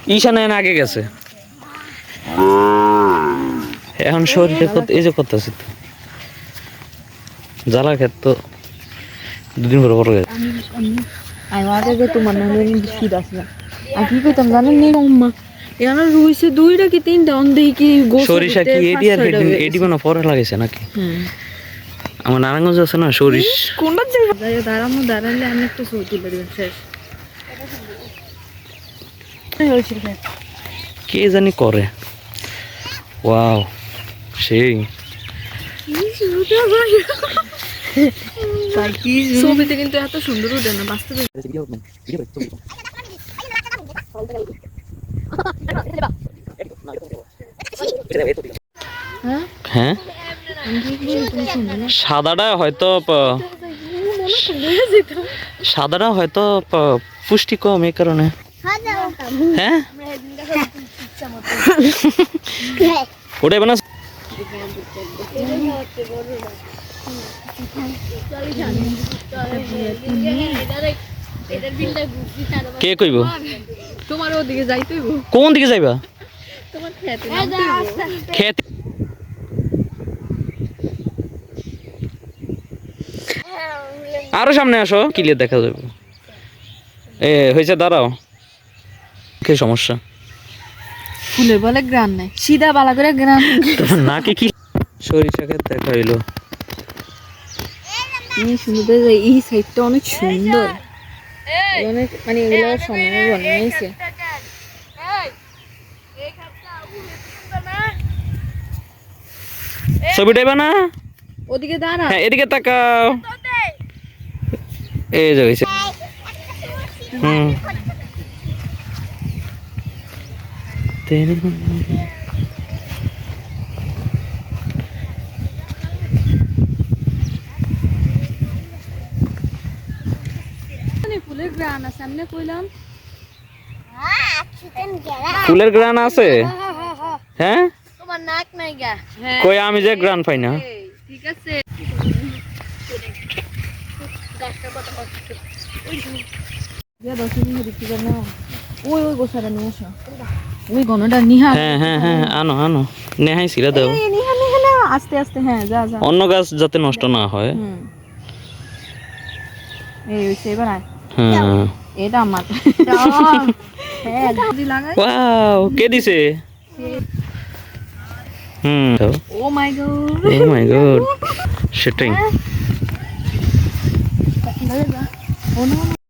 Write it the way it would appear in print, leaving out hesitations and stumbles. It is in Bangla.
ঈশান আগে গেছে এখন শরীরে এই যে করতেছে তো জ্বালা খেত তো দুদিন পরে পরে গেছে আমি আগে তোমার নামে শীত আসলাম আর কি করতাম জানেন নি আম্মা এখানে রুইছে দুইটা কি তিনটা অন্ধে কি সরিষা কি এডি আর এডি কোনো পরে লাগাইছে নাকি আমার নারায়ণগঞ্জ আছে না সরিষ কোনটা জায়গা দাঁড়ালে আমি একটু ছবি তুলে দেবেন শেষ কে জানি করে ওয়াও সেই ছবিতে কিন্তু এত সুন্দর ওঠে না বাস্তবে হ্যাঁ সাদাটা হয়তো পুষ্টি কম এই কারণে হ্যাঁ ওটাই বানা কে কইব তোমার ওদিকে যাইতে কোন দিকে যাইবা তোমার খেতে আরো সামনে আসো ক্লিয়ার দেখা যাবে হয়েছে দাঁড়াও কি সমস্যা ফুলের বলে গ্রান নাই সিধা বালা করে গ্রান তোমার নাকে কি সরিষা ক্ষেত দেখা হইলো সুন্দর এই সাইডটা অনেক সুন্দর অনেক মানে এগুলো সময় বানিয়েছে ছবিটা না ওদিকে দাঁড়া হ্যাঁ এদিকে তাকাও এই যে হইছে ফুলের গ্রান আছে সামনে কইলাম ফুলের গ্রান আছে হ্যাঁ তোমার নাক নাই গা কই আমি যে গ্রান পাই না ঠিক আছে ওই গোছাটা নিয়ে আসো ওই গণটা নিহা হ্যাঁ হ্যাঁ হ্যাঁ আনো আনো নেহাই ছিড়া দাও আস্তে আস্তে হ্যাঁ যা যা অন্য গাছ যাতে নষ্ট না হয় এই হইছে এবার হ্যাঁ এটা আমার হ্যাঁ যদি লাগাই ওয়াও কে দিছে ও মাই গড ও মাই গড সেটাই ও না